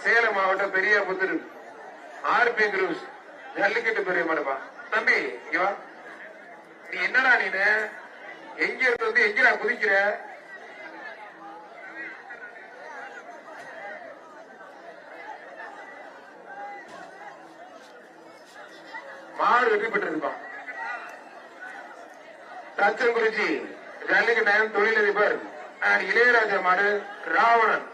சேலம் மாவட்டம் பெரியாபுத்தூர் RB cruise jallikattu பெரிய மாடுப்பா. தம்பி இவா நீ என்னடா நீனு எங்க இருந்து வந்து எங்கடா குதிக்கிற? மாடு வெற்றி பெற்றிருப்பான். தச்சங்குறிச்சி ஜல்லிக்கட்டு தொழிலதிபர் இளையராஜா மாடு ராவணன்.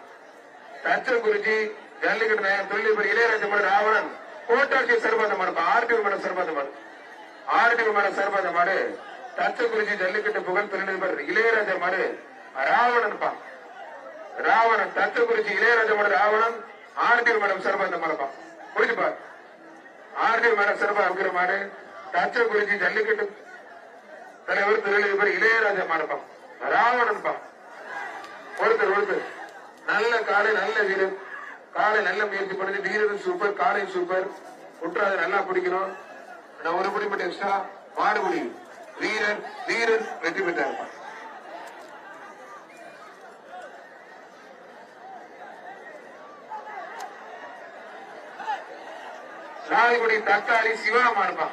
தச்சங்குறிச்சி ஜல்லிக்கட்டு தொழிலதிபர் இளையராஜா மாடு ராவணன். கோட்டாட்சி சர்பாத மாடு ஆர்டிஓ மாடு சர்பாத மாடு ஆர்டிஓ மாடு சர்பாத மாடு. தச்சங்குறிச்சி ஜல்லிக்கட்டு புகழ் தொழிலதிபர் இளையராஜா மாடு ராவணன் பா. ராவணன் தச்சங்குறிச்சி இளையராஜா மாடு ராவணன். ஆர்டிஓ மேடம் சர்பாத மாடுப்பா. புரிஞ்சுப்பா. ஆர்டிஓ மேடம் சர்பா இருக்கிற மாடு தச்சங்குறிச்சி ஜல்லிக்கட்டு தலைவர் தொழிலதிபர் இளையராஜா மாடுப்பா. ராவணன் பா. ஒருத்தர் நல்ல காலை நல்ல வீரர். காலை நல்ல முயற்சி பண்ணி வீரரும் சூப்பர் காலை சூப்பர். குற்றாத நல்லா பிடிக்கணும். ஒரு படி மட்டும் எக்ஸ்ட்ரா மாடுபடி வீரர் வெற்றி பெற்றார். சாகுபடி தக்காளி சிவா மாடுப்பா.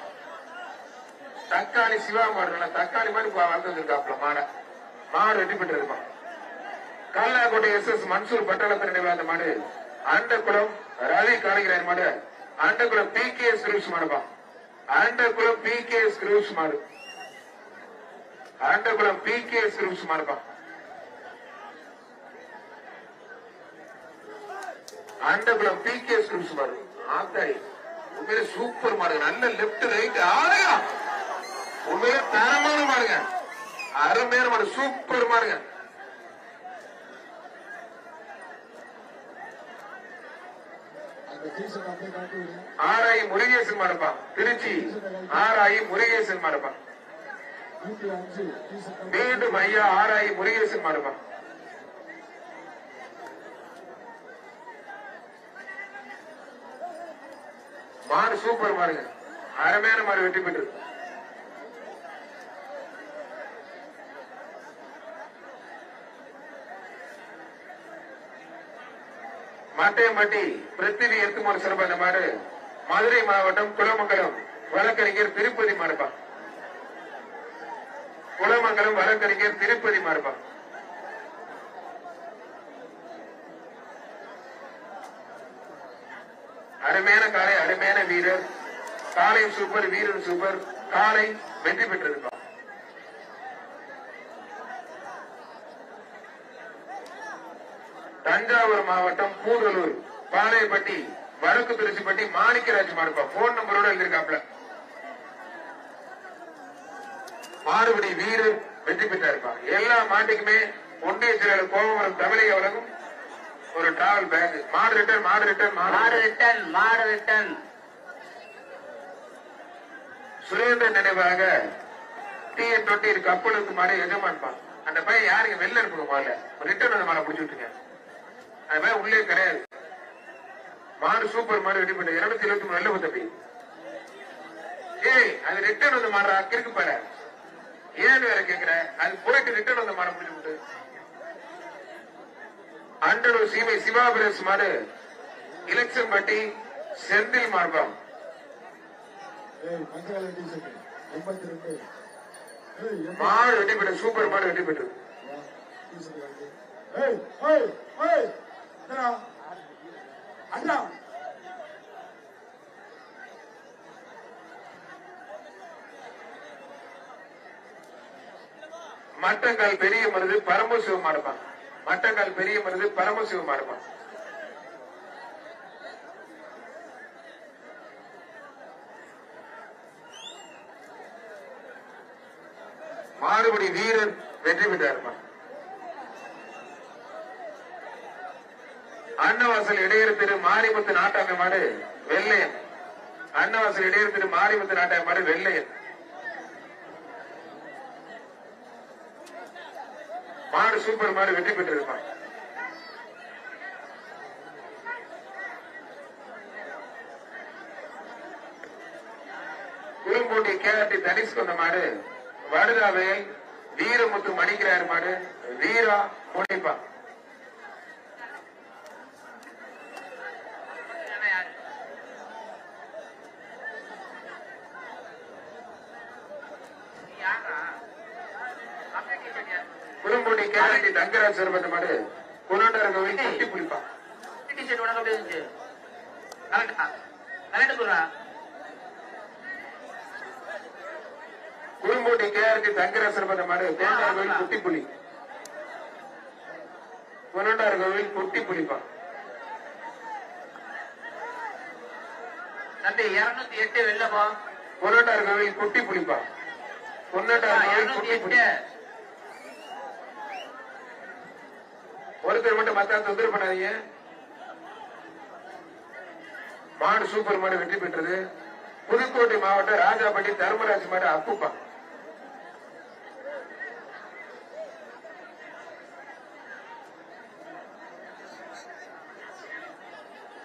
தக்காளி சிவா மாடு தக்காளி மாதிரி வளர்ந்துருக்காப்ல மாடு வெற்றி பெற்றிருப்பான். கல்லாக்கோட்டை SS மன்சூர் பட்டாளத்தின் நினைவாக மாடு அண்டகுளம் ரவி காளிகராயன் மாடு. அண்டகுளம் PKS கிரூஸ் மாடுப்பா. அண்டகுளம் PKS கிரூஸ் மாடு. அண்டகுளம் PKS கிரூஸ் மாடுப்பா. அண்டகுளம் PKS கிரூஸ் மாடு. ஆத்தாடி உண்மையிலே சூப்பர் மாடுங்க. நல்ல லெப்ட் ரைட் ஆடுங்க. உண்மையிலே தரமான மாடுங்க. அருமையான மாடு சூப்பர் மாடுங்க. ஆராயி முருகேசன் மாடுப்பா. திருச்சி ஆராயி முருகேசன் மாடுப்பா. மீண்டும் ஐயா ஆராயி முருகேசன் மாடுப்பா. மாடு சூப்பர் மாடுங்க. அருமையான மாடு வெற்றி பெற்று. மட்டையம்பட்டி பிருத்திவி எத்துமாறு சிறப்பான மாடு மதுரை மாவட்டம் குலமங்கலம் வழக்கறிஞர் திருப்பதி மாடுப்பா. குலமங்கலம் வழக்கறிஞர் திருப்பதி மாடுப்பா. அருமையான காலை அருமையான வீரர். காலை சூப்பர் வீரர் சூப்பர். காலை வெற்றி பெற்றிருப்பான். தஞ்சாவூர் மாவட்டம் பூதலூர் பாளையப்பட்டி வடக்கு திருச்சிப்பட்டி மாணிக்கராஜ் மாடுப்பா. போன் நம்பரோட எழுதிருக்காப்ல. மாடுபடி வீரர் வெற்றி பெற்றிருப்பா. எல்லா மாட்டுக்குமே ஒன்றிய செயலாளர் கோபவரம் தமிழக வழங்கும் ஒரு டிராவல் பேக். மாடு ரிட்டர்ன் சுரேந்திரன் நினைவாக TN20 கப்பலுக்கு மாடு எஜமான்ப்பா. அந்த பையன் யாருங்க வெளில இருக்கணும் மாலை ரிட்டர்ன் அந்த மாலை பிடிச்சி விட்டுங்க. அது மாதிரி உள்ளே கிடையாது. மாடு சூப்பர் மாடு வெற்றி பெற்ற 223 நல்ல தம்பி. ஏய் அது ரிட்டர்ன் வந்து மாடுற அக்கிருக்கு பாரு. ஏன்னு வேற கேக்குற? அது போயிட்டு ரிட்டர்ன் வந்து மாட முடிச்சு விட்டு. அண்டனூர் சீமை சிவாபிரஸ் மாடு எலெக்ஷன் பட்டி செந்தில் மார்பம். மாடு வெற்றி பெற்ற சூப்பர் மாடு வெற்றி பெற்று. மட்டங்கால் பெரிய மருது பரமசிவம் மாடுப்பான். மட்டங்கால் பெரிய மருது பரமசிவம் மாடுப்பான். மாடுபடி வீரர் வெற்றி பெற்றார். அன்னவாசல் இடையர் திரு மாரிமுத்து நாட்டாமை மாடு வெள்ளையன். அன்னவாசல் இடையர் திரு மாரிமுத்து நாட்டாமை மாடு வெள்ளையன். மாடு சூப்பர் மாடு வெற்றி பெற்றிருப்பான். குறும்போட்டி KRT தனிஷ் கொண்ட மாடு வடுதாவையில் வீரமுத்து மணிக்கிறார் மாடு வீரா முனிப்பா. கேரண்டி தங்கராஜ் சிறப்பந்த மாடு குருண்டார் கோவில் குட்டி புளிப்பான். குறும்பூட்டி கேரண்டி தங்கராஜ் சிறப்பந்த மாடு குருண்டார் கோவில் குட்டி புலி. குருண்டார் கோவில் குட்டி புளிப்பான். தம்பி 208 வெள்ளப்பா. குருண்டார் கோவில் குட்டி புளிப்பா. குருண்டார் கோவில் குட்டி புலி. ஒருத்தர் மட்டும் மத்த தொந்தரவு பண்ணாதீங்க. மாடு சூப்பர் மாடு வெற்றி பெற்றது. புதுக்கோட்டை மாவட்டம் ராஜாப்பட்டி தர்மராஜ் மாடு அப்புப்பா.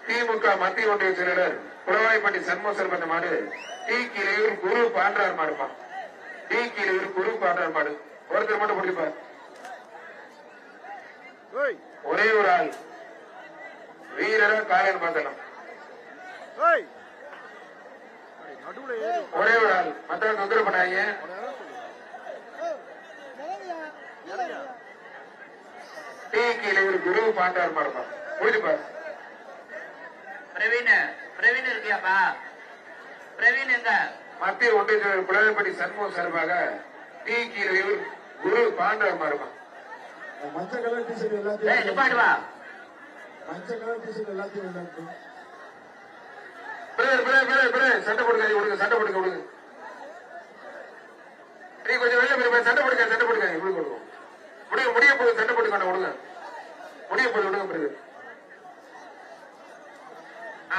திமுக மத்திய ஒன்றிய செயலாளர் புலவாய்ப்பட்டி சண்முக சிறப்பந்த மாடு டி கீழையூர் குரு பாண்டார் மாடுப்பா. டி கீழையூர் குரு பாண்டார் மாடு. ஒருத்தர் மட்டும் பிடிப்பார். ஒரே ஒரு ஆள் வீரரா காலையில் பார்த்தலாம். ஒரே ஒரு ஆள் மற்ற தொந்தரவு பண்ணாங்க. டி கீழையூர் குரு பாண்டார் மாடுப்பா. பிடிப்பார். பிரவீன் இருக்கியாப்பா? பிரவீன் எங்க? மத்திய ஒன்றிய புலவைப்பட்டி சண்முகம் சார்பாக டி கீழையூர் குரு பாண்டார் மாடுப்பா. மஞ்சள் கலர் டிஷர்ட் எல்லாத்தையும் மஞ்சள் கலர் டிஷர்ட் எல்லாத்தையும் சண்டை போடுங்க கொடுங்க. சண்டை போடுங்க கொடுங்க. நீ கொஞ்சம் வெளில போய் சண்டை போடுங்க. சண்டை போடுங்க கொடுங்க. முடிய போகுது. சண்டை போட்டுக்கொண்ட கொடுங்க. முடிய போகுது விடுங்க. பிறகு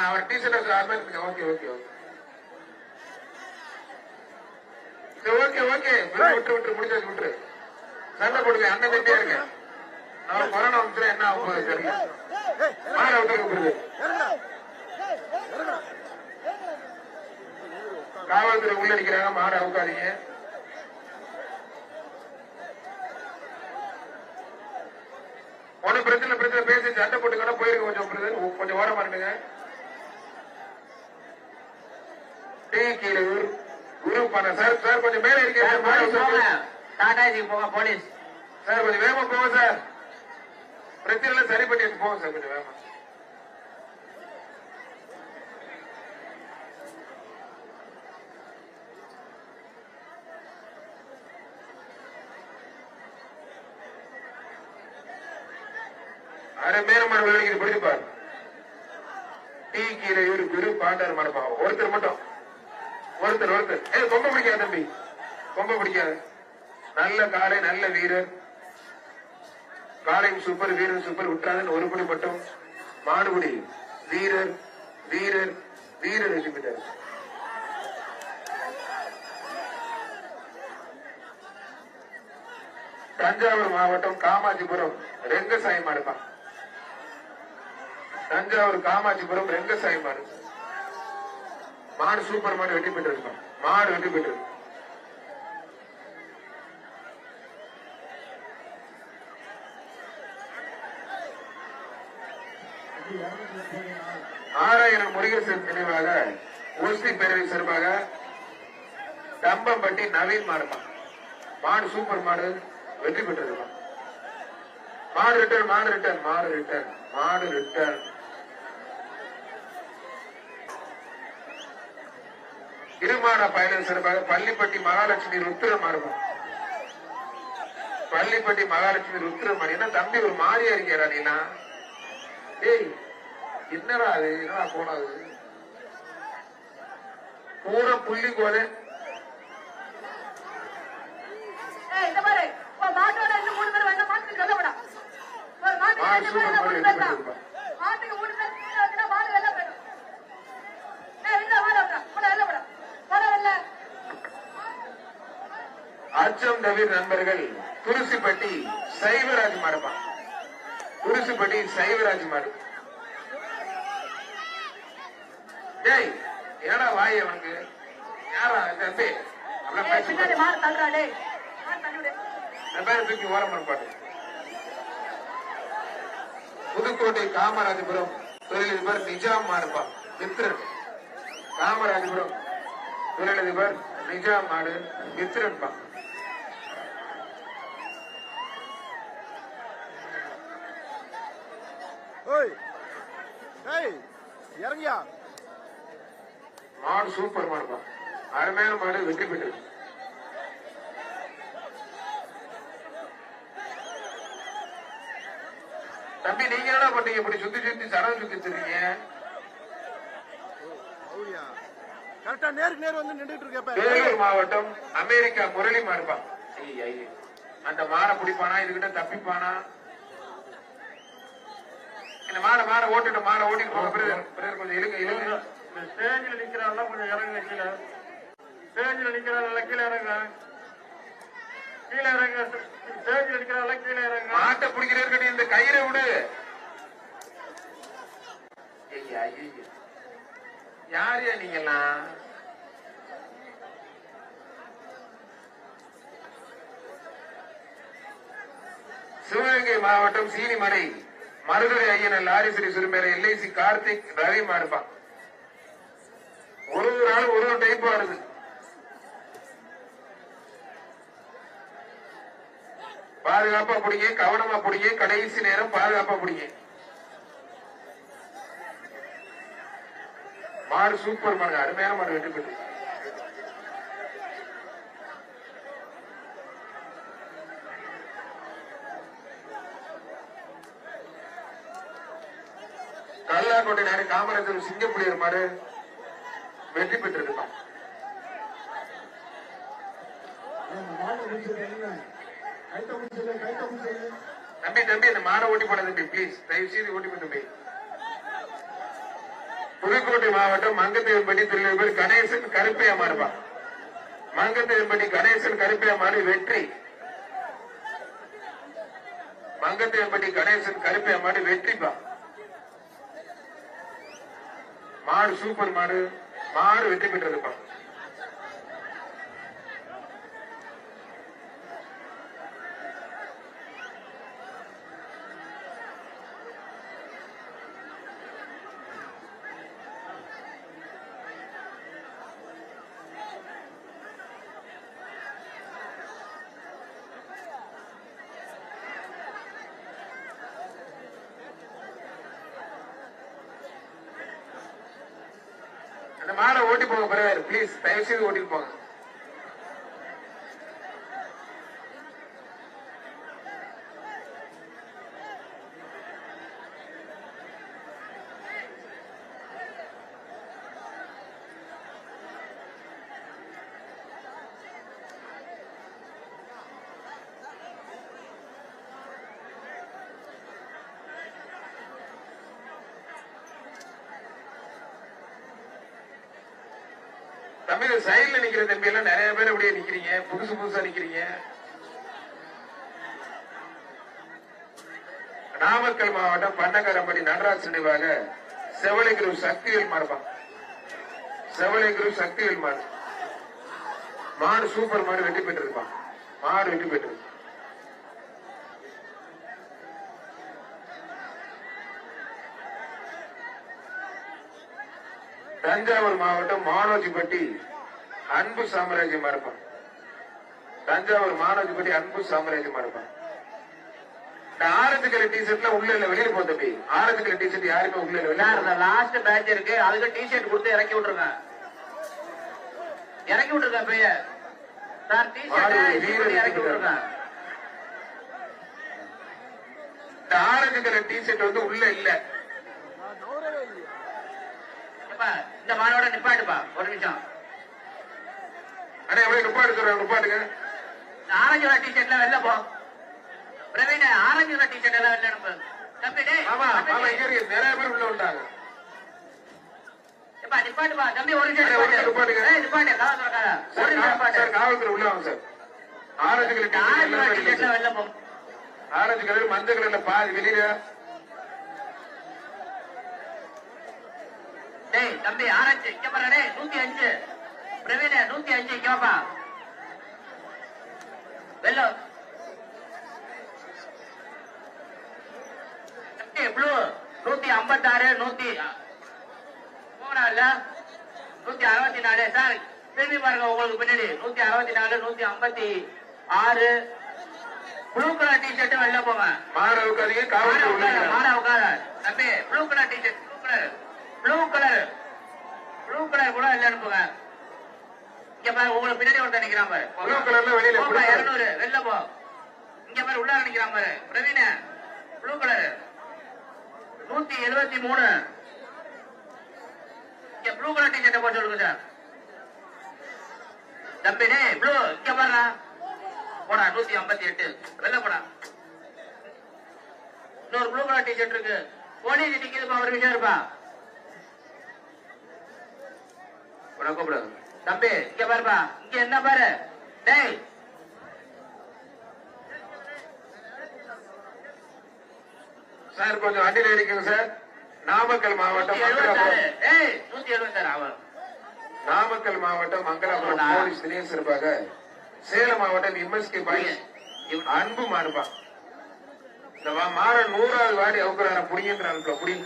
அவர் T shirt okay okay okay okay okay விட்டு விட்டு முடிச்சாச்சு. விட்டு சண்டை போடுங்க. அண்ணன் தம்பியா இருங்க. நம்ம கொரோனா வந்துச்சுன்னா என்ன ஆகும் தெரியல. மாற விட்டு காவல்துறை உள்ள அடிக்கிறாங்க. மாட அவுக்காதீங்க. ஒன்னும் பிரச்சனை பேசி சண்டை போட்டுக்கணும். போயிருங்க. கொஞ்சம் ஓரமா இருந்துங்க. டி கீழையூர் குரு பண்ண சார். சார் கொஞ்சம் மேல இருக்கேன். போங்க போலீஸ் சார். கொஞ்சம் வேகமா போங்க சார். பிரச்சனை சரி பண்ணி போங்க சார். கொஞ்சம் வேகமா. அரை மேலமான விளையாடி பிடிப்பார். டி கீழையூர் குரு பாண்டார் மடப்பா. ஒருத்தர் மட்டும் ஒருத்தர் கொம்ப பிடிக்காது தம்பி. கொம்ப பிடிக்காது. நல்ல காலை நல்ல வீரர். காலையும் சூப்பர் வீரர் சூப்பர். விட்டாதன் ஒரு படி மட்டும் மாடுபடி வீரர் வீரர் வீரர் வெற்றி. தஞ்சாவூர் மாவட்டம் காமாட்சிபுரம் ரெங்கசாமி மாடுப்பா. தஞ்சாவூர் காமாட்சிபுரம் ரெங்கசாமி மாடு. மாடு சூப்பர் மாடு வெற்றி பெற்றிருக்கோம். மாடு வெற்றி பெற்று ஆறாயிரம் முருகேசன் நினைவாக முஸ்லிம் பேரவை சார்பாக தம்பம்பட்டி நவீன் மாடுப்பா. மாடு சூப்பர் மாடு வெற்றி பெற்றிருக்கோம். மாடு ரிட்டர்ன் மாடு ரிட்டர்ன் மாடு ரிட்டர்ன் மாடு ரிட்டர்ன். இருமாட பயணம் சிறப்பாக பள்ளிப்பட்டி மகாலட்சுமி ருத்திரம் மாறுவோம். பள்ளிப்பட்டி மகாலட்சுமி ருத்திரம் மாறி. என்ன தம்பி ஒரு மாதிரியா இருக்கா நீனா? ஏய் என்னடா அது? என்னடா போனது கூட புள்ளி கோத அச்சம் தவிர நண்பர்கள் துருசிப்பட்டி சைவராஜ் மாடுப்பா. துருசிப்பட்டி சைவராஜ் மாடு. டேய் ஏடா வாய் அவனுக்கு யாரா தம்பி? பேரை தூக்கி ஓரம் பாட்டு. புதுக்கோட்டை காமராஜபுரம் தொழிலதிபர் நிஜாம் மாடுப்பா. மித்ரன். காமராஜபுரம் தொழிலதிபர் நிஜாம் மாடு மித்ரன்பா. இறங்கியா மாடு சூப்பர் மாடுப்பா, அருமையான மாடு, வெற்றி பெற்றது. தம்பி நீங்க என்ன பண்றீங்க? இப்படி சுத்தி சுத்தி சடம் சுத்திட்டு இருக்கீங்க. கரெக்டா நேருக்கு நேர் வந்து நின்றுட்டு இருக்கப்ப. வேலூர் மாவட்டம் அமெரிக்கா முரளி மாடுப்பா. அந்த மாடை பிடிப்பானா, இதுகிட்ட தப்பிப்பானா? இந்த மாடை ஓட்டிட்டு போக பிறகு கொஞ்சம் இழுங்க இழுங்க. ஸ்டேஜில் நிக்கிறாள் கொஞ்சம் இறங்க, கீழே ஸ்டேஜில் நிக்கிறாள் கீழே இறங்க, கீழே இறங்க, ஸ்டேஜில் நிக்கிறாள் கீழே இறங்க. மாட்டை பிடிக்கிறேன், இந்த கயிறை விடு. யாரையா நீங்கெல்லாம்? சிவகங்கை மாவட்டம் சீனிமலை மருதுரை ஐயன் லாரிஸ்ரீ சுருமேர எல்ஐசி கார்த்திக் ரவி மாடுப்பான். ஒரு நாள் ஒரு டைப் வருது. பாதுகாப்பா பிடிங்க, கவனமா பிடிங்க, கடைசி நேரம் பாதுகாப்பா பிடிங்க. மாடு சூப்பர் மாடு, அருமையான மாடு, வெற்றி பெற்று. கல்லாக்கோட்டை நாடு காமராஜர் சிங்கப்புலியர் மாடு வெற்றி பெற்றிருக்கான். தம்பி அந்த மாடை ஓட்டி போட தம்பி, பிளீஸ் தயவு செய்து ஓட்டி போட தம்பி. புதுக்கோட்டை மாவட்டம் மங்கத்தேவன்பட்டி தொழிலதிபர் கணேசன் கருப்பையா மாடுப்பா. மங்கத்தேவன்பட்டி கணேசன் கருப்பையா மாடு வெற்றி. மங்கத்தேவன்பட்டி கணேசன் கருப்பையா மாடு வெற்றிப்பா. மாடு சூப்பர் மாடு, மாடு வெற்றி பெற்றதுப்பா. அந்த மாடை ஓட்டி போங்க பிறகு, பிளீஸ் தயவு செய்து ஓட்டிட்டு போங்க. தம்பி சைட்ல நிக்கிற தம்பி எல்லாம் நிறைய பேர் அப்படியே நிக்கிறீங்க, புதுசா நிக்கிறீங்க. நாமக்கல் மாவட்டம் பண்ணக்காரம்பட்டி நடராஜ் நினைவாக செவலை குரு சக்திவேல் மாடுப்பான். செவலை குரு சக்திவேல் மாடு, மாடு சூப்பர் மாடு, வெற்றி பெற்றிருப்பான். மாடு வெற்றி பெற்று. தஞ்சாவூர் மாவட்டம் மானோஜிப்பட்டி அன்பு சாம்ராஜ்யம் இருப்பான். தஞ்சாவூர் மானோஜிப்பட்டி அன்பு சாம்ராஜ்யம் இருப்பான். இந்த ஆரஞ்சு கலர் டிஷர்ட்ல உள்ள இல்ல, வெளியில போ தம்பி. ஆரஞ்சு கலர் டிஷர்ட் யாருமே உள்ள இல்ல. லாஸ்ட் பேட்ச் இருக்கு, அதுக்கு டிஷர்ட் கொடுத்து இறக்கி விட்டுருங்க. இறக்கி விட்டுருங்க பைய சார், டிஷர்ட் இறக்கி விட்டுருங்க. இந்த ஆரஞ்சு கலர் டிஷர்ட் வந்து உள்ள இல்ல. இந்த மாடோட நிப்பாட்டுப்பா, ஒரு நிமிஷம். அண்ணா எவ்வளவு நிப்பாட்டு சொல்றாங்க, நிப்பாட்டுங்க. ஆரஞ்சு கலர் டிஷர்ட்ல வெளில போ பிரவீன், ஆரஞ்சு கலர் டிஷர்ட் எல்லாம் வெளில அனுப்பு தம்பி. ஆமா ஆமா, இங்க இருக்கு, நிறைய பேர் உள்ள வந்தாங்க. நிப்பாட்டுப்பா தம்பி, ஒரு நிமிஷம் நிப்பாட்டுங்க. நிப்பாட்டு, காவல்துறை உள்ள வாங்க சார். ஆரஞ்சு கலர் டிஷர்ட்ல வெளில போ. ஆரஞ்சு கலர் மஞ்சள் கலர்ல பாதி வெளியில. டேய் தம்பி, ஆரஞ்சு இங்க பாரு, 105 பிரவீன், 105 இங்க வாப்பா. வெள்ளோ ப்ளூ 156 போனா இல்ல 164 சார், திரும்பி பாருங்க உங்களுக்கு பின்னாடி. 164 156 ப்ளூ கலர் டிஷர்ட் வெளில போங்க. மாட உட்காதீங்க, காவல்துறை உள்ள மாட உட்கார தம்பி. Blue colour T-shirt, blue colour நிக்கிறான் பாரு ப்ளூ கலர்ல வெளியில போப்பா, 200 வெளில போ. இங்க பாரு உள்ள நிக்கிறான் பாரு பிரவீன ப்ளூ கலர் 173. இங்க ப்ளூ கலர் டிஷர்ட்டை போட்டு சொல்லுங்க சார். தம்பி டேய் ப்ளூ இங்க பாருடா போடா 158 வெளில போடா. இன்னொரு ப்ளூ கலர் டிஷர்ட் இருக்கு போலீஸ் நிக்குதுப்பா ஒரு விஷயம் இருப்பா கூப்பிடு தம்பி இங்க பாருப்பா இங்க என்ன பாரு டேய் சார் கொஞ்சம் வண்டியில இருக்குங்க சார். நாமக்கல் மாவட்டம் மங்களாபுரம் 176 ஆகும். நாமக்கல் மாவட்டம் மங்களாபுரம் போலீஸ் நிலையம் சிறப்பாக சேலம் மாவட்டம் எம்எஸ்கே பாய்ஸ் அன்பு மாறுபா இந்த மாற 100வது வாடி அவுக்குறான புடிங்கின்றான் புடி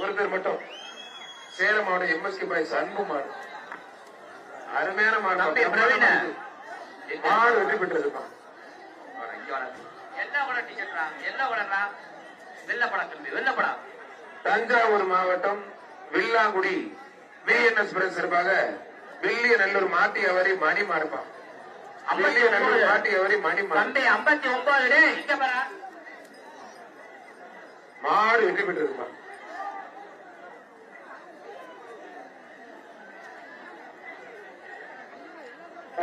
ஒருத்தர் மட்டும் சேலம் மாவட்டம் எம்எஸ்கே பாய்ஸ் அன்பு மாடு அருமையான மாடு மாடு வெற்றி பெற்றிருப்பான். எல்லா கலர் டிஷர்ட்ரா எல்லா கலர்ரா வெள்ள படம் தம்பி வெள்ள படம். தஞ்சாவூர் மாவட்டம் வில்லாங்குடி விஎன்எஸ் பிரஸ் சிறப்பாக வில்லியநல்லூர் மாட்டியவரி மணி மாறுப்பான். வில்லியநல்லூர் மாட்டியவரி மணி தம்பி 59 இங்க பாரு மாடு வெற்றி பெற்றிருப்பான்.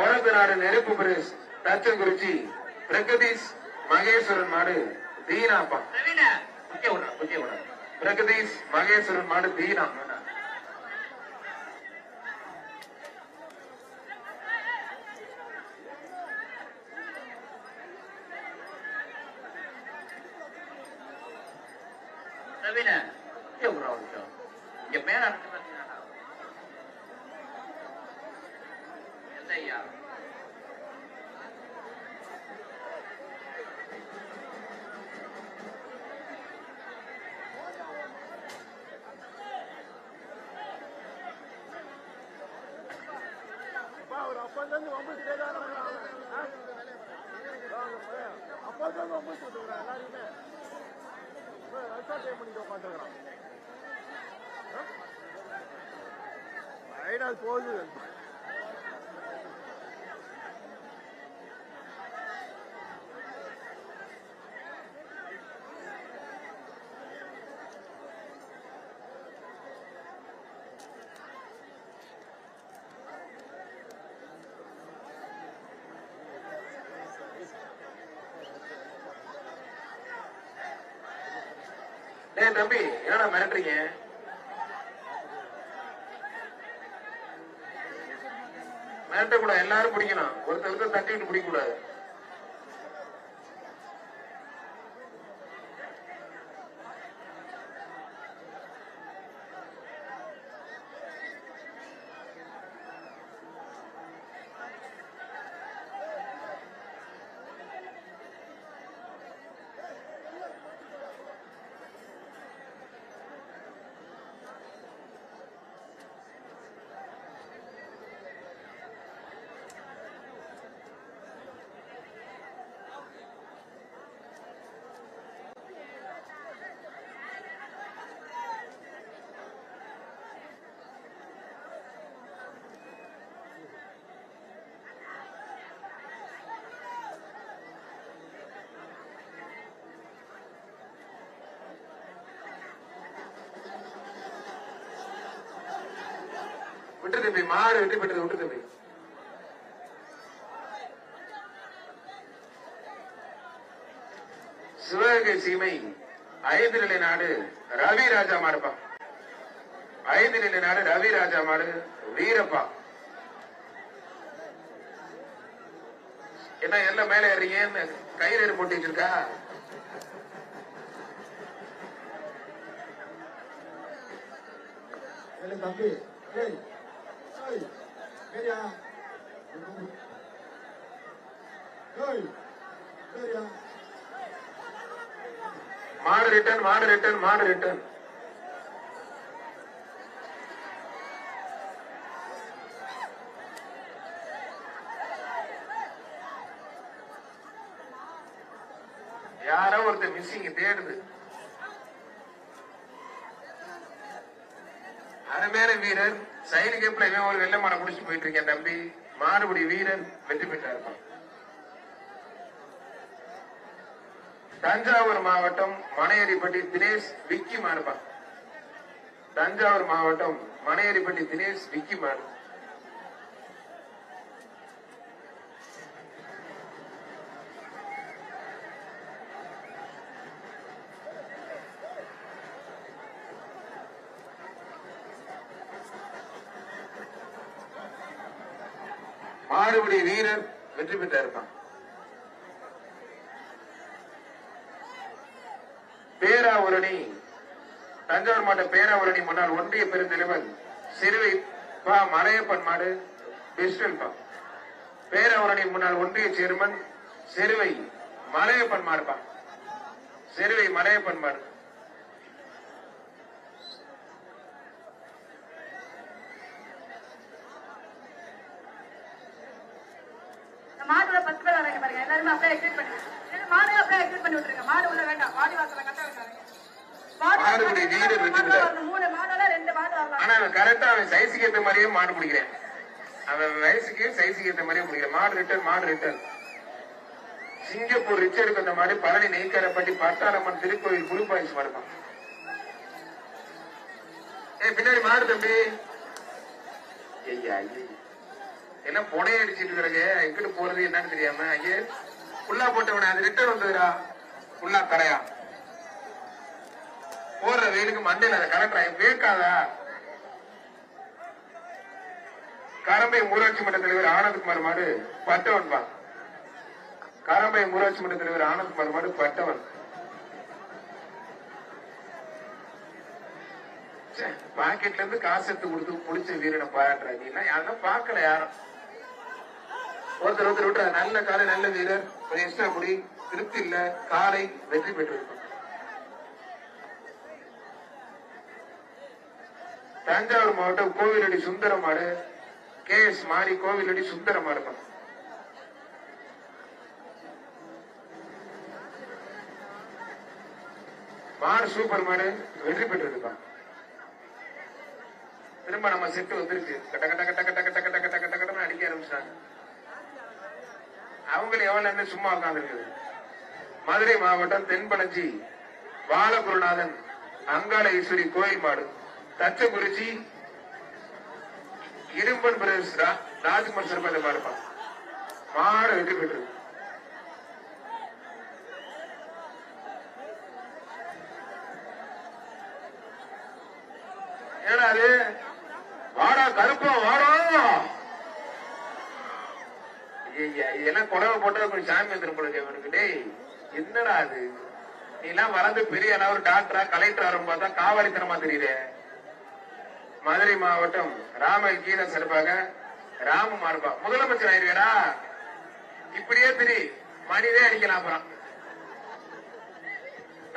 உனக்கு நாடு நெருப்பு பிரஸ் தச்சங்குறிச்சி பிரகதீஷ் மகேஸ்வரன் மாடு தீனாப்பா. பிரவீன குட்டி விடுற பிரகதீஷ் மகேஸ்வரன் மாடு தீனா. பிரவீன குட்டி விடுற இங்க மேல இருக்கு பாத்தீங்கன்னா ஐயா அவர் அப்போதுலேருந்து வம்புட்டே தான் அப்போதுலேருந்து வம்பு சொல்லுங்கிறான் எல்லாருமே டைம் பண்ணிட்டு உட்காந்துருக்கிறான் ஐடா போகுது. தம்பி என்னடா மிரட்டுறீங்க? மிரட்டக்கூடாது, எல்லாரும் பிடிக்கணும். ஒருத்தருக்கு தட்டிட்டு பிடிக்க கூடாது. விட்டு தம்பி, மாடு வெற்றி பெற்றது. விட்டு தம்பி. சிவகங்கை சீமை 5 நிலை நாடு ரவி ராஜா மாடுப்பா. 5 நிலை நாடு ரவி ராஜா மாடு வீரப்பா. என்ன எல்லாம் மேல ஏறீங்க? கயிறு போட்டு இருக்கா? தம்பி மாடு ரிட்டர்ன், மாடு ரிட்டர்ன், மாடு ரிட்டர்ன். யாரோ ஒருத்தர் மிஸ்ஸிங் தேடுது. அருமையான வீரர் சைடு கேப்ல ஒரு வெள்ள மாடை முடிச்சு போயிட்டு இருக்கேன் தம்பி. மாடுபிடி வீரர் வெற்றி பெற்றார். தஞ்சாவூர் மாவட்டம் மனையடிப்பட்டி தினேஷ் விக்கி மாடுபா. தஞ்சாவூர் மாவட்டம் மனையடிப்பட்டி தினேஷ் விக்கி மாடு. மாடுபிடி வீரர் வெற்றி பெற்றார். பேராவூரணி தஞ்சாவூர் மாவட்ட பேராவூரணி முன்னாள் ஒன்றிய பெருந்தலைவர் சிறுவை பா மலையப்பன் மாடு பிஸ்டல் பா. பேராவூரணி முன்னாள் ஒன்றிய சேர்மன் சிறுவை மலையப்பன் மாடுப்பா. சிறுவை மலையப்பன் மாடு. மாடோட 10 பேர் வராங்க பாருங்க. எல்லாரும் அப்படியே எக்ஸிட் பண்ணுங்க. மாடு அப்படியே எக்ஸிட் பண்ணி விட்டுருங்க. மாடு உள்ள வேண்டாம். மாடி வாசல்ல கட்ட வேண்டாம். மாடுபிடி வீரர் வெற்றி பெற்றார். 3 மாடல 2 மாடு வரலாம். ஆனா அவன் கரெக்டா அவன் சைஸுக்கு ஏத்த மாதிரியே மாடு பிடிக்கிறேன். அவன் வயசுக்கு சைஸுக்கு ஏத்த மாதிரியே பிடிக்கிறேன். மாடு ரிட்டர்ன். சிங்கப்பூர் ரிச்சருக்கு அந்த மாடு பழனி நெய்க்காரப்பட்டி பட்டாளம்மன் திருக்கோயில் குருபாயிஸ் மாடுப்பான். பின்னாடி மாடு தம்பி. ஐயா எல்லாம் புனைய அடிச்சிட்டு இருக்கிறாங்க. எங்கிட்டு போறது என்னன்னு தெரியாம ஐயே புல்லா போட்டவன அது ரிட்டர்ன் வந்ததுடா. புல்லா கரையா போடுற வெயிலுக்கு மண்டையில அதை கலட்டுறா. வேர்க்காதா? கரம்பை ஊராட்சி மன்ற தலைவர் ஆனந்த்குமார் மாடு பட்டவன் பா. கரம்பை ஊராட்சி மன்ற தலைவர் ஆனந்த்குமார் மாடு பட்டவன். பாக்கெட்ல இருந்து காசு எடுத்து கொடுத்து புடிச்ச வீரனை பாராட்டுற. நீ எல்லாம் யாரும் பாக்கல. யாரும் ஒருத்தர் விட்டு நல்ல காலை நல்ல வீரர் ஒரு எக்ஸ்ட்ரா குடி திருப்தி இல்ல. காலை வெற்றி பெற்றிருக்கும். தஞ்சாவூர் மாவட்டம் கோவிலடி சுந்தர மாடு KS மாரி கோவிலடி சுந்தர மாடு. மாடு சூப்பர் மாடு வெற்றி பெற்றிருக்கான். திரும்ப நம்ம செட்டு வந்துருச்சு. கட்ட கட்ட கட்ட கட்ட கட்ட கட்ட கட்ட கட்ட கட்டன்னு அடிக்க ஆரம்பிச்சாங்க. அவங்களும் எவ்வளவு என்ன சும்மா உட்கார்ந்து. மதுரை மாவட்டம் தென்பனஞ்சி பாலகுருநாதன் அங்காள ஈஸ்வரி கோயில் மாடு தச்சகுறிச்சி இரும்பன் பிரதேஷ் ராஜ்குமார் சிறப்பாக மாடுப்பான். மாடு வெற்றி பெற்று. ஏன்னா அது வாடா கருப்பம் வாடா. இதெல்லாம் குடவை போட்டா கொஞ்சம் சாமி வந்துடும் போல இவனுக்கு. டேய் என்னடா அது? நீ எல்லாம் வளர்ந்து பெரிய அளவு டாக்டரா கலெக்டரா பார்த்தா காவாலித்தனமா தெரியுது. மதுரை மாவட்டம் ராமல் கீழ சிறப்பாக ராம மாடுபா. முதலமைச்சர் ஆயிருவேரா? இப்படியே திரி மணிதே அடிக்கலாம். அப்புறம்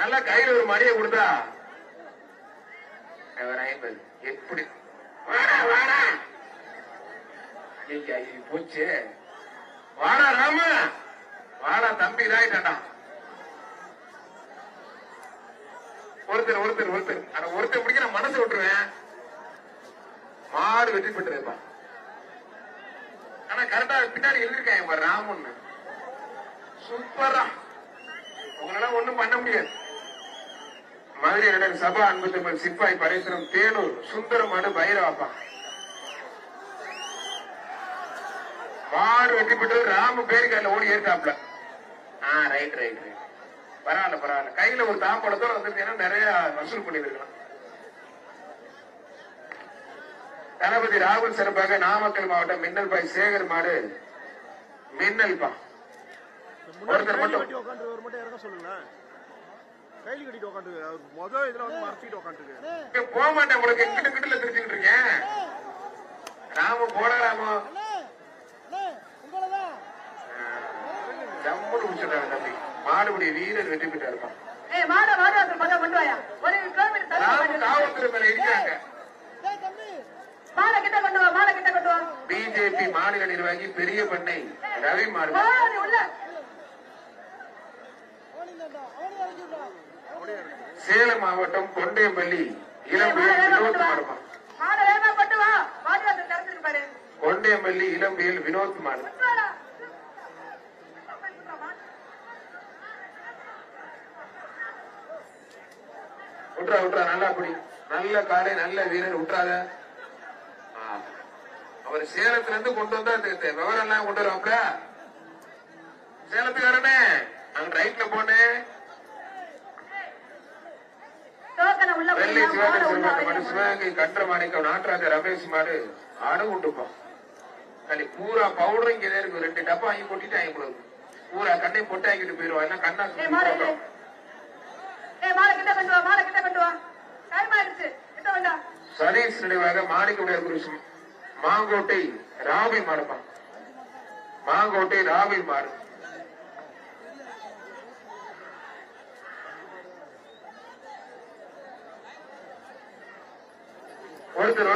நல்லா கையில ஒரு மணியை கொடுத்தா எப்படி போச்சு. வாடா ராம வாடா தம்பி இதாயிட்டாண்டா. ஒருத்தர் பிடிக்க நான் மனசு விட்டுருவேன். மாடு வெற்றி பெற்றிருப்பா. ஆனா கரெக்டா பின்னாடி எழுதிருக்காங்க ராமன்னு. சூப்பரா. உங்களால ஒண்ணும் பண்ண முடியாது. மதுரை சபா அன்பு சிப்பாய் பரேஸ்வரம் தேனூர் சுந்தர மாடு பைரவாப்பா. மாடு வெற்றி பெற்று ராம பேருக்கால ஓடி ஏற்காப்ல. ரைட் பரவாயில்ல. கையில ஒரு தாம்பழத்தோட வந்துருக்கீங்கன்னா நிறைய வசூல் பண்ணிருக்கலாம். தளபதி ராகுல் சிறப்பாக நாமக்கல் மாவட்டம் மின்னல் பாய் சேகர் மாடு மின்னல் பா. ஒருத்தர் மட்டும் கைலி கட்டிட்டு உட்காந்து முதல் இதுல வந்து மறைச்சிட்டு உட்காந்துருக்கு. போக மாட்டேன். உங்களுக்கு எங்கிட்ட கிட்ட தெரிஞ்சுக்கிட்டு இருக்கேன். ராம போட ராம ஜம்முன்னு முடிச்சுட்டாங்க தம்பி. மாடுபடி வீரர் வெற்றி பெற்றா இருப்பான். காவல்துறை மேல இடிக்கிறாங்க. பிஜேபி மாநில நிர்வாகி பெரிய பண்ணை ரவி மாடு. சேலம் மாவட்டம் கொண்டையம்பள்ளி இளம்பெண் கொண்டை பூண்டியம்பள்ளி இளம்பியல் வினோத் மாடு. விட்றா நல்லா குடி, நல்ல காலை, நல்ல வீரர், விட்டுறாத. அவர் சேலத்துல இருந்து கொண்டு வந்தா விவரம் எல்லாம் கொண்டு வருவாப்ல. சேலத்துக்காரனே அங்க ரைட்ல போனேன். வெள்ளை சிவகங்கை சிறுபான்மை மாடு, சிவகங்கை கன்ற மாணிக்கம் நாட்டராஜ ரமேஷ் மாடு ஆடு உண்டுப்பான். கண்ணி பூரா பவுடர் இங்க இருக்கு, 2 டப்பா வாங்கி கொட்டிட்டு வாங்கி கொடுக்கும். பூரா கண்ணை பொட்டு ஆகிட்டு போயிருவா, எல்லாம் கண்ணா சதீஷ் நினைவாக மாணிக்க மாங்கோட்டை ராவி மாடுப்பான். மாங்கோட்டை ராவி மாடு. ஒருத்தர்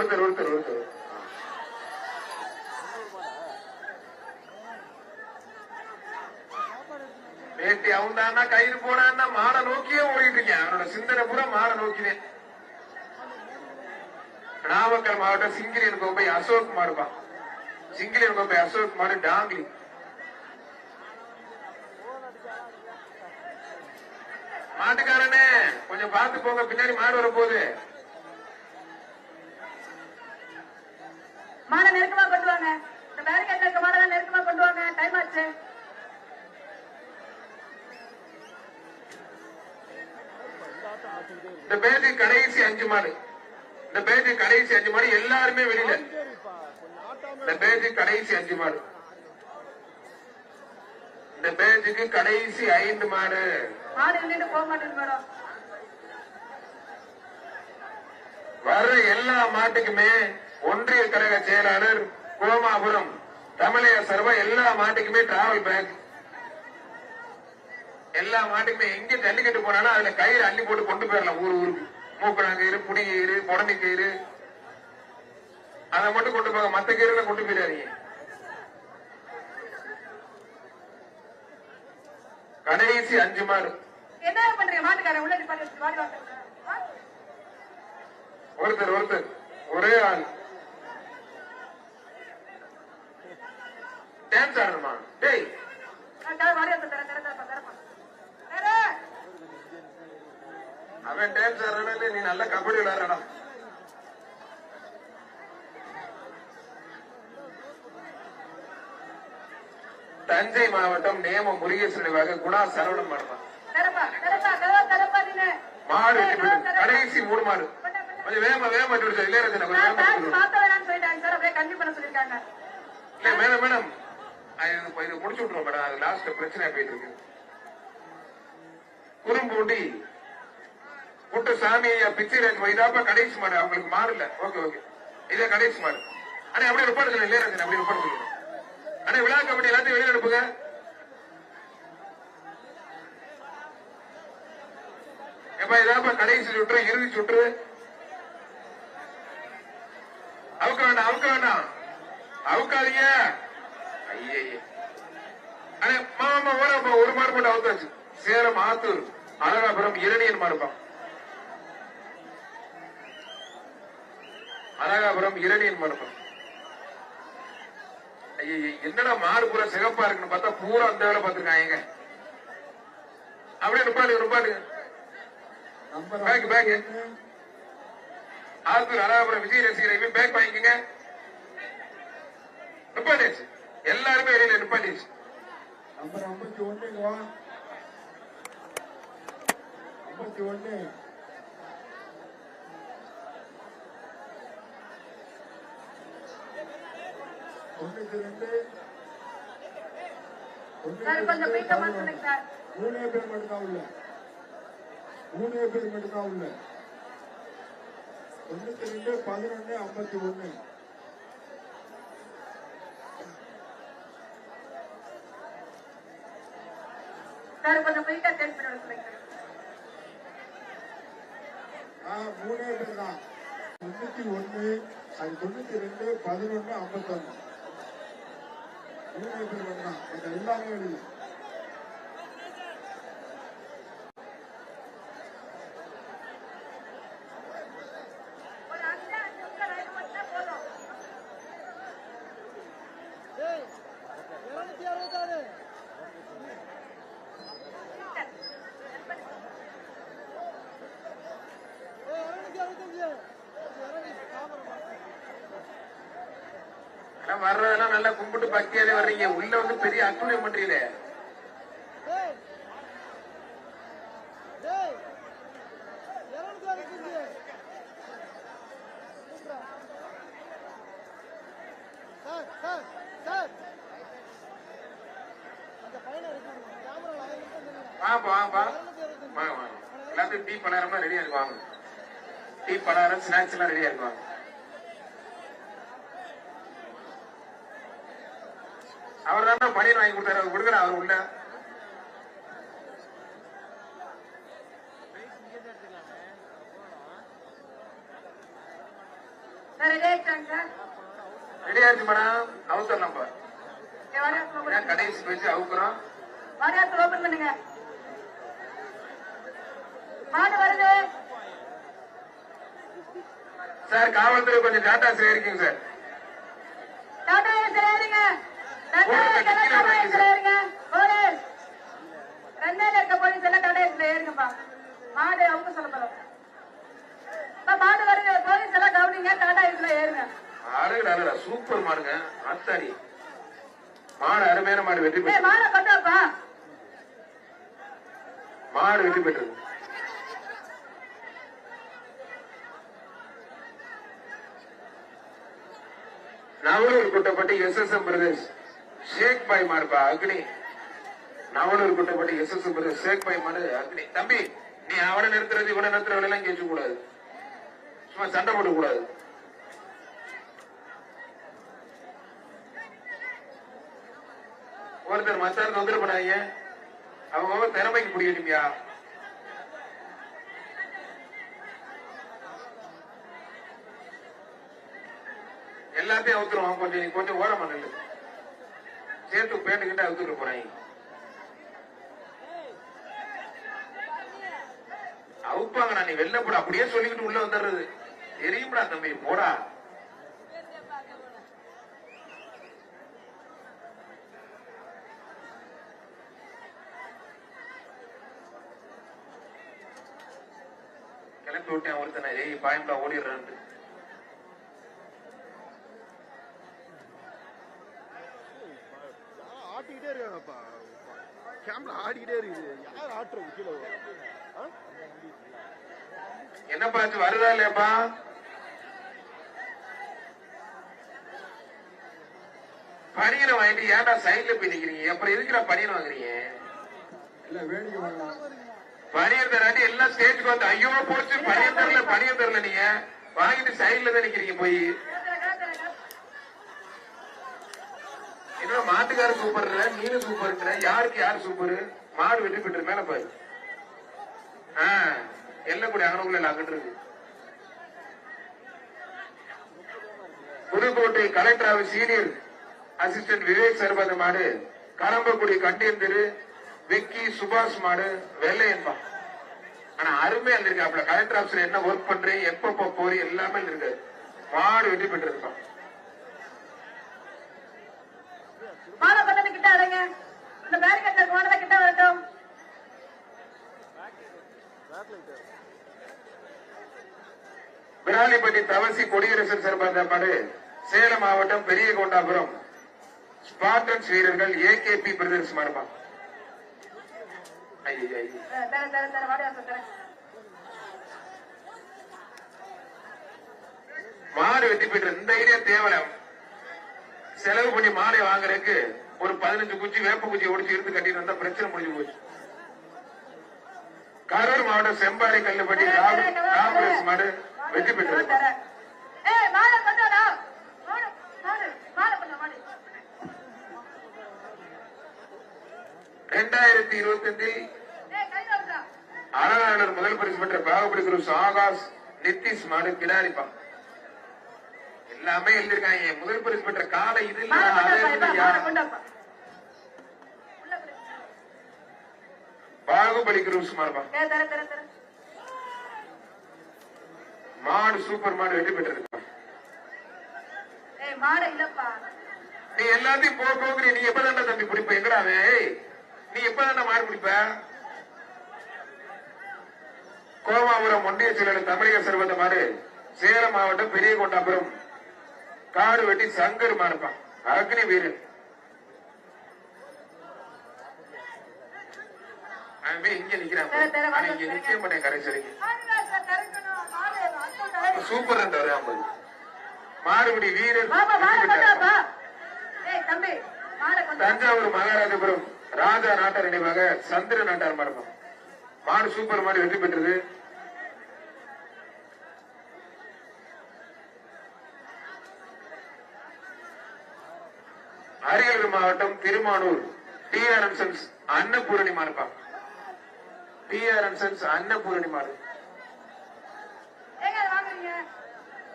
நேற்று அவன் தானா கயிறு போனான்னா மாடை நோக்கியே ஓடிட்டு இருக்கேன். அவனோட சிந்தனை பூரா மாடை நோக்கினேன். நாமக்கல் மாவட்டம் சிங்கிலியன் கோப்பை அசோக் மாடுப்பா. சிங்கிலியன் கோப்பை அசோக் மாடு டாங்லி. மாட்டுக்காரனே கொஞ்சம் பார்த்து போங்க, பின்னாடி மாடு வர போகுது. மாடை நெருக்கமா கொண்டு வாங்க. இந்த பேரிகேட்ல இருக்க மாடெல்லாம் நெருக்கமா கொண்டு வாங்க, டைம் ஆச்சு. இந்த பேஜ் கடைசி 5 மாடு. இந்த பேஜ் கடைசி 5 மாடு எல்லாருமே வெளியில. இந்த பேஜ் கடைசி 5 மாடு. இந்த பேஜுக்கு கடைசி 5 மாடு. மாடு இல்லைன்னு போக மாட்டேங்குது மேடம். வர்ற எல்லா மாட்டுக்குமே ஒன்றிய கழக செயலாளர் கோமாபுரம் தமிழைய சர்வா எல்லா மாட்டுக்குமே டிராவல் பேக். எல்லா மாட்டுக்குமே எங்க ஜல்லிக்கட்டு போனாலும் அதுல கயிறு அள்ளி போட்டு கொண்டு போயிடலாம். ஊருக்கு மூக்கணா கயிறு, புடி கயிறு, புடனி கயிறு, அதை மட்டும் கொண்டு போங்க. மத்த கயிறுல கொண்டு போயிடாதீங்க. கடைசி 5 மாடு. என்ன பண்றீங்க? மாட்டுக்காரன் உள்ள நிப்பாட்டி ஒருத்தர் ஒரே ஆள் டான்ஸ் ஆடணுமா? டேய் அவன் டான்ஸ் ஆடுறானே, நீ நல்ல கபடி விளையாடுறா. தஞ்சை மாவட்டம் நேம முருகேஸ்வரவாக குணா சரவணன் மாடுமா. மாடு கடைசி 3 மாடு. கொஞ்சம் வேகமா இளையராஜன் இல்ல மேடம் இது முடிச்சு விட்டுருவோம் மேடம். அது லாஸ்ட் பிரச்சனை போயிட்டு இருக்கு. குறும்பூண்டி புட்டு சாமி பிச்சைராஜ் இதாப்பா கடைசி மாடு. அவங்களுக்கு மாடு இல்ல. ஓகே இதே கடைசி மாடு. ஆனா அப்படியே நிப்பாடு இளையராஜன், அப்படியே நிப்பாடு சொல்லுங்க. ஆனா விழா கமிட்டி எல்லாத்தையும் வெளியே அனுப்புங்க. எப்ப இதாப்பா கடைசி சுற்று, இறுதி சுற்று. அவுக்க வேண்டாம் அவுக்காதீங்க. ஐயே மாமா ஒரு மாடு போட்டு அவுத்தாச்சு. சேலம் ஆத்தூர் அழகாபுரம் இரணியன் மாடுப்பான். அழகாபுரம் இரணியன் மாடுப்பான். ஐயே என்னடா மாடு பூரா சிகப்பா இருக்குன்னு பார்த்தா பூரா அந்த வேலை பார்த்திருக்காங்க. அப்படியே நிப்பாட்டு பேக் ஆத்தூர் அழகாபுரம் விஜய் ரசிகரை பேக் வாங்கிக்கங்க. நிப்பாட்டிச்சு எல்லாருமே வெளியில நிப்பாட்டிச்சு. நம்பர் 51 51 கொஞ்சம் பீக்கமா சொல்லுங்க சார். 3 பேர் மட்டும்தான் உள்ள. 92 11 51. சார் கொஞ்சம் பீக்கா சேஞ்ச் பண்ணி சொல்லுங்க. 3 பேர் தான். 91 அது 92 11 51. 3 பேர் மட்டும்தான். எல்லாமே வெளியில. வர்றதெல்லாம் நல்லா கும்பிட்டு பக்தியாலே வர்றீங்க, உள்ள வந்து பெரிய அட்டுழியம் பண்றீங்களே. டேய் டேய் இறங்குடா இருக்குது. சார் சார் சார் அந்த பையனை இருக்கு கேமரால வாங்க வாங்க வாங்க வாங்க. எல்லாத்தையும் டீ பலகாரம்லாம் ரெடியா இருக்கு, வாங்க. டீ பலகாரம் ஸ்நாக்ஸ் எல்லாம் ரெடியா இருக்கு, வாங்க. அவர் தான் பணியன் வாங்கி கொடுத்தாரு, அவர் கொடுக்குற அவர் உள்ள. ரெடியா இருக்கு மேடம், அவசரம் நம்ம கடைசி வச்சு அவுக்குறோம். ஓபன் பண்ணுங்க. மாடு வருது சார். காவல்துறை கொஞ்சம் டாட்டா சேரிக்குங்க சார். டாடா ஏசில ஏறுங்க. போலீஸ் கண்ணையில இருக்க போலீஸ் எல்லாம் டாடா ஏசில ஏறுங்கப்பா. மாடு அவங்க சொல்ல போறோம். மாடு வருது, போலீஸ் எல்லாம் கவனிங்க, டாடா ஏசில ஏறுங்க. அழகுடா, சூப்பர் மாடுங்க. அத்தாடி மாடு அருமையான மாடு, வெற்றி பெற்று மாடை கொண்டு வாப்பா. மாடு வெற்றி பெற்றது. நவலூர் குட்டப்பட்டி எஸ்எஸ்எம் பிரதேஷ் ஷேக் பாய் மாடுப்பா, அக்னி. நவலூர் குட்டப்பட்டி எஸ்எஸ்எம் பிரதேஷ் ஷேக் பாய் மாடு, அக்னி. தம்பி, நீ அவனை நிறுத்துறது இவனை நிறுத்துறவங்க எல்லாம் கேட்க கூடாது, சும்மா சண்டை போட கூடாது. ஒருத்தர் மத்தாருக்கு வந்துட போனாங்க, அவங்க திறமைக்கு முடியணும்யா. எல்லாத்தையும் அவுத்துருவான். கொஞ்சம் கொஞ்சம் ஓரமா நில்லு, சேர்த்து பேண்டுகிட்ட அவுத்துட்டு போறாங்க. அவுப்பாங்க, நான் நீ வெளில போட அப்படியே சொல்லிக்கிட்டு உள்ள வந்துடுறது. தெரியும்டா தம்பி, போடா. கிளப்பி விட்டேன் ஒருத்தனை, ஏய் பாயம்டா ஓடிடுறான். ஆட்டிக்கிட்டே இருக்காங்கப்பா, கேமரா ஆடிக்கிட்டே இருக்குது. யார் ஆட்டுறது கீழே? என்னப்பா வருதா இல்லையாப்பா? பனியனை வாங்கிட்டு ஏன்டா சைட்ல போய் நிக்கிறீங்க? அப்புறம் இருக்கிற பனியனை வாங்குறீங்க? பனியன் தராட்டி எல்லாம் ஸ்டேஜுக்கு வந்து ஐயோ போச்சு பனியன் தரல நீங்க வாங்கிட்டு சைட்ல தான் நிக்கிறீங்க போய். என்ன மாட்டுக்கார சூப்பர், நீனு சூப்பர், யாருக்கு யாரு சூப்பர்? மாடு வெற்றி பெற்று மேல பாரு. எல்லாம் கூட அங்கனுக்குள்ள அங்கிட்டு இருக்கு. Pudukkottai collector office senior assistant Vivek சர்பந்த மாடு, கரம்பக்குடி கண்டியன் திரு விக்கி சுபாஷ் மாடு, வெள்ளையன்பா. ஆனா அருமையா இருந்திருக்காப்ல. கலெக்டர் ஆபீஸ்ல என்ன ஒர்க் பண்றேன், எப்ப போறீ எல்லாமே இருக்கு. மாடு வெற்றி பெற்று இருக்கான். மாலை பட்டது கிட்ட வரங்க, இந்த பேரிகேட்ல மாடல கிட்ட வரட்டும். விராலிப்பட்டி தவசி கொடியரசன் சர்பந்த மாடு, சேலம் மாவட்டம் பெரிய கொண்டாபுரம் ஸ்பார்டன்ஸ் வீரர்கள் ஏகேபி பிரதர்ஸ் மாடுமா. மாடு வெற்றி பெற்ற இந்த ஐடியா தேவல. செலவு பண்ணி மாடை வாங்குறதுக்கு ஒரு 15 குச்சி வேப்ப குச்சி ஒடிச்சு இருந்து கட்டிட்டு வந்தா பிரச்சனை முடிஞ்சு போச்சு. கரூர் மாவட்டம் செம்பாறை கல்லுப்பட்டி காங்கிரஸ் மாடு வெற்றி பெற்றது. 2025 அழகாளர் முதல் பரிசு பெற்ற பாகப்படி குரூஸ் ஆகாஷ் நிதிஷ் மாடு கிடாரிப்பா. எல்லாமே எழுதிருக்காங்க. முதல் பரிசு பெற்ற காலை இது பாகுபலி குரூஸ் மாடுப்பா. மாடு சூப்பர் மாடு வெற்றி பெற்றிருப்பா. நீ எல்லாத்தையும் போக்குறீ. நீ எப்பதாண்டா தம்பி பிடிப்ப? எங்கடாவே நீ எப்பதாண்டா மாடு பிடிப்ப? கோமாபுரம் ஒன்றிய செயலர் தமிழக சர்வந்த மாடு, சேலம் மாவட்டம் பெரிய கொண்டாபுரம் காடு வெட்டி சங்கர் மாறுப்பான் அக்னி வீரன். அவன் இங்க நிக்கிறான், இங்க நிக்க மாட்டேன் கரைசரி. சூப்பர் ரன் வரும் மாறுபடி வீரர். தஞ்சாவூர் மகாராஜபுரம் ராஜா நாட்டார் நினைவாக சந்திர நாட்டார் மாறுப்பான். மாடு சூப்பர் மாடு வெற்றி பெற்றது. அரியலூர் மாவட்டம் திருமானூர் டிஆர்எம் சன்ஸ் அன்னபூரணி மாறுப்பா. டிஆர்எம் சன்ஸ் அன்னபூரணி மாறு.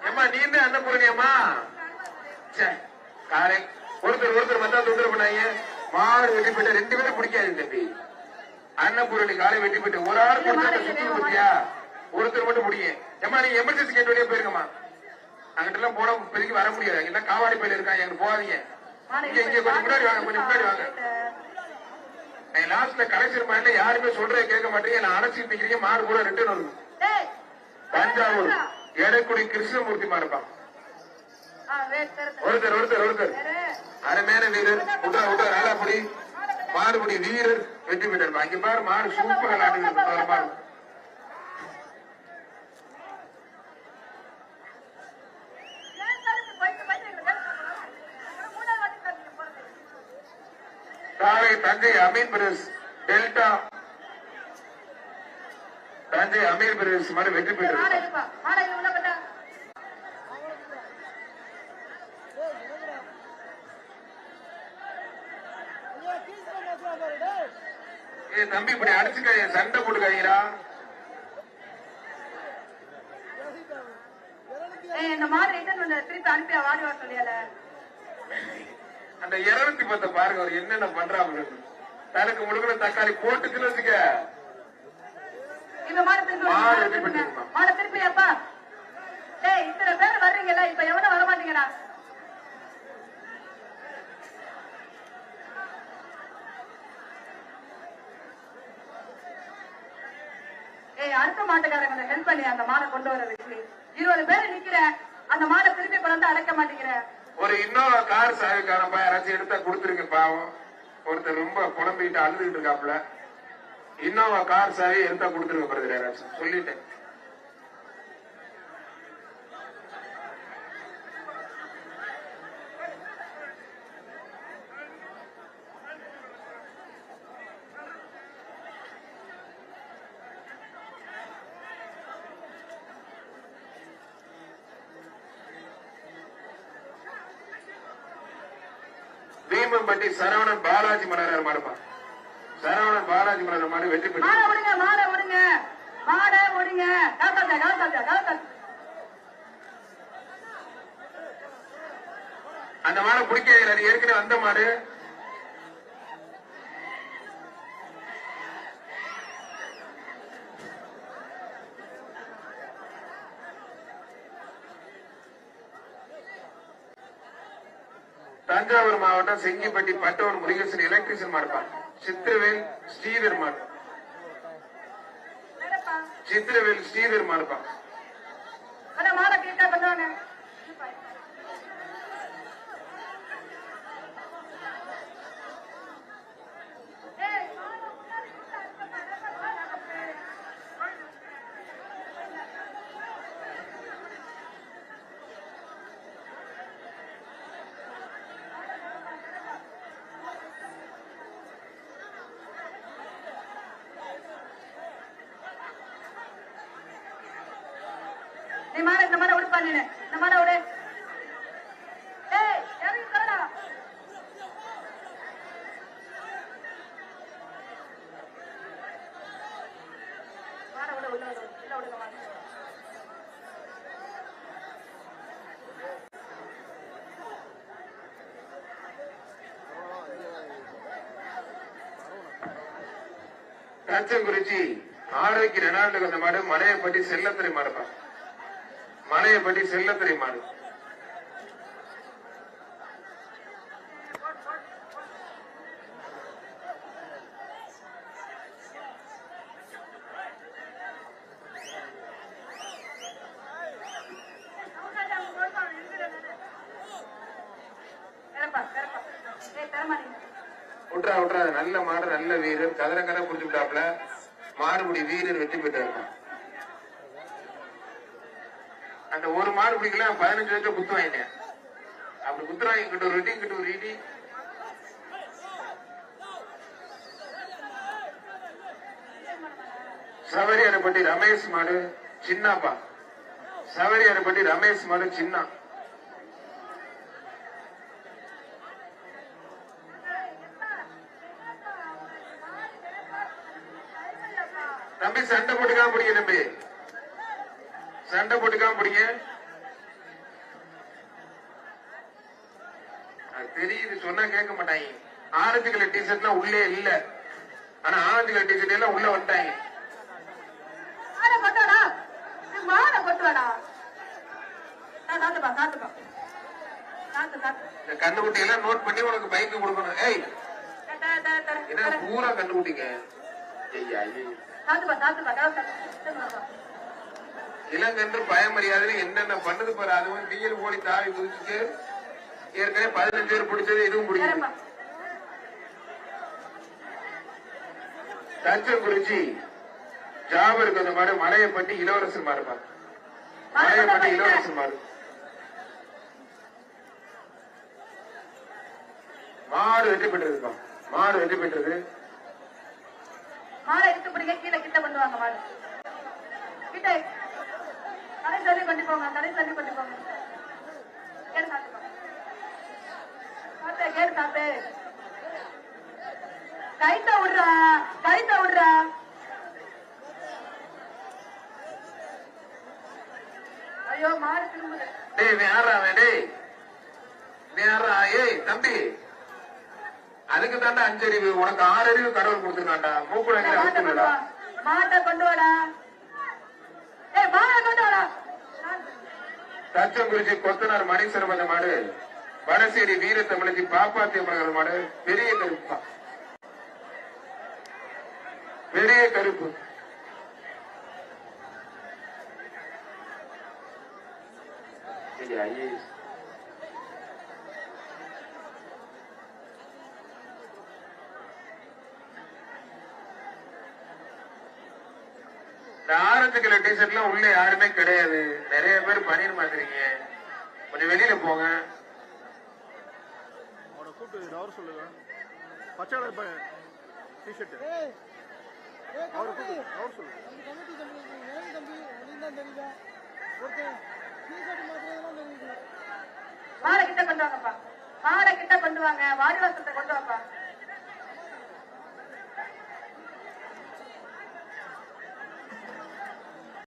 ஏமா நீ தான் அன்னபூரணி அம்மா காரை ஒருத்தர் மத்தா தொந்தரவு பண்ணாங்க. மாடு வெட்டி போயிட்ட 2 பேரும் பிடிக்காது தம்பி. அன்னபூரணி காலை வெட்டி போயிட்டு ஒரு ஆள் சுத்தியா ஒருத்தர் மட்டும் முடியும். ஏமா நீங்க எமர்ஜென்சி கேட் வழியா போயிருங்கம்மா. அங்கிட்ட எல்லாம் போன பெருக்கி வர முடியாது. அங்க காவாடி பயில இருக்காங்க, எங்க போவாதீங்க. இங்க கொஞ்சம் முன்னாடி வாங்க, கொஞ்சம் முன்னாடி வாங்க. லாஸ்ட்ல கடைசி மாடல யாருமே சொல்றத கேட்க மாட்டீங்க. நான் அடைச்சிட்டு நிக்கிறீங்க. மாடு கூட ரிட்டர்ன் வருது. தஞ்சாவூர் எடக்குடி கிருஷ்ணமூர்த்தி மாறுப்பான். ஒருத்தர் அருமையான வீரர் விட்டார் ஆலாப்புடி மாடுபடி வீரர் வெற்றி பெற்றார். அங்க பாரு மாடு சூப்பர் விளையாட்டு. காலை தஞ்சை அமீர் பிரதேஷ் டெல்டா தஞ்சை அமீர் பிரதேஷ் மாதிரி வெற்றி பெற்றார். தம்பி இப்படி அடிச்சுக்க சண்டை போட்டுக்காதீங்களா. இந்த மாதிரி திருப்பி அனுப்பியா வாடி வர சொல்லியால. அந்த 210 பாருங்க அவர் என்னென்ன பண்றாங்க. தனக்கு முழுக்க தக்காளி போட்டுக்குன்னு வச்சுக்க. மாடு திருப்பியாப்பா. டேய் இத்தனை பேர் வர்றீங்கல்ல, இப்ப எவனும் வர மாட்டீங்கடா. அடுத்த மாட்டுக்காரங்க ஹெல்ப் பண்ணி அந்த மாடை கொண்டு வரதுக்கு 20 பேர் நிக்கிற. அந்த மாடை திருப்பி கொண்டு அடைக்க மாட்டேங்கிற. ஒரு இன்னோவா கார் சாவிக்காரன் யாராச்சும் எடுத்தா கொடுத்துருங்க. பாவம் ஒருத்தர் ரொம்ப புலம்பிட்டு அழுதுகிட்டு இருக்காப்புல. இன்னோவா கார் சாவி எடுத்தா கொடுத்துருங்க பிரதர் யாராச்சும் சொல்லிட்டேன். பீமம்பட்டி சரவணன் பாலாஜி மலர் மாடுப்பா. சரவணன் பாலாஜி மலர் மாடு வெற்றி பெற்று. அந்த மாடை பிடிக்காது. அது ஏற்கனவே வந்த மாடு. தஞ்சாவூர் மாவட்டம் செங்கிப்பட்டி பட்டவன் முருகேசன் எலக்ட்ரிஷியன் மாடுப்பான். சித்திரவேல் ஸ்ரீதர் மாடு. சித்திரவேல் ஸ்ரீதர் மாடுப்பான். இந்த மாட உடுப்பா. நீனு இந்த மாட உடு. தச்சங்குறிச்சி ஆரோக்கிய ரெனால்டு வந்த மாடு மலையப்பட்டி செல்லத்துறை மாடுப்பா. மலையப்பட்டி செல்லத்துறை மாடு. விட்டா விட்டுறாது. நல்ல மாடு, நல்ல வீரர், கதிரங்கரை புடிச்சு விட்டாப்ல. மாடுபிடி வீரர் வெற்றி பெற்றாரு. அந்த ஒரு மாடு பிடிக்கல 15 லட்சம் குத்து வாங்கிட்டேன். அப்படி குத்துறாங்க, இங்கிட்ட ஒரு இடி, இங்கிட்ட ஒரு இடி. சவரியாரப்பட்டி ரமேஷ் மாடு சின்னப்பா. சவரியாரப்பட்டி ரமேஷ் மாடு சின்ன. தம்பி சண்டை போட்டுக்காம பிடிங்க தம்பி, சண்டை போட்டுக்காம பிடிங்க. அது தெரியுது, சொன்னா கேட்க மாட்டாங்க. ஆரஞ்சு கலர் டிஷர்ட்லாம் உள்ளே இல்ல, ஆனா ஆரஞ்சு கலர் டிஷர்ட் எல்லாம் உள்ள வந்துட்டாங்க. இந்த கண்ணுக்குட்டி எல்லாம் நோட் பண்ணி உனக்கு பைக் கொடுக்கணும். ஏய் என்ன பூரா கண்ணுக்குட்டிங்க. இளங்கன்று பயமறியாது என்னென்ன பண்ணுது பாரு. அது வந்து நீங்களும் ஓடி தாவி குதிச்சுட்டு ஏற்கனவே 15 பேர் பிடிச்சது, இதுவும் பிடிக்கும். தச்சங்குறிச்சி ஜாபருக்கு அந்த மாடு மலையப்பட்டி இளவரசர் மாடுப்பா. மலையப்பட்டி இளவரசர் மாடு. மாடு வெற்றி பெற்றதுப்பா. மாடு வெற்றி பெற்றது. மாடை எடுத்து பிடிக்க கீழே கிட்ட பண்ணுவாங்க. மாடு கிட்ட கடை சொல்லி கொண்டு போங்க, கடை சொல்லி கொண்டு போங்க. கேடு சாப்பிட்டு கேடு சாப்பிட்டு கைத்த விடுறா, கைத்த விடுறா. ஐயோ மாடு திரும்புது. டேய் வேறா டேய் வேறா. ஏய் தம்பி, அதுக்கு தாண்டா 5 அறிவு, உனக்கு 6 அறிவு கடவுள் கொடுத்துருக்காண்டா. மூக்குடா மாட்டை கொண்டு வாடா. ஏய் மாடை கொண்டு வாடா. தச்சங்குறிச்சி கொத்தனார் மணீஸ்வரபத மாடு, வடசேரி வீர தமிழச்சி பாப்பாத்தி மகள் மாடு பெரிய கருப்பா. பெரிய கருப்பு. இந்த ஆரஞ்சு கலர் டிஷர்ட் எல்லாம் உள்ள யாருமே கிடையாது. நிறைய பேர் பனியன் மாத்துறீங்க, கொஞ்சம் வெளியில போங்க. அவனை கூப்பிட்டு அவர் சொல்லுங்க. பச்சை கலர் டிஷர்ட் அவரை கூப்பிட்டு அவர் சொல்லுங்க. மாடை கிட்ட கொண்டு வாங்கப்பா, மாடை கிட்ட கொண்டு வாங்க. வாடி வாசத்தை கொண்டு வாப்பா.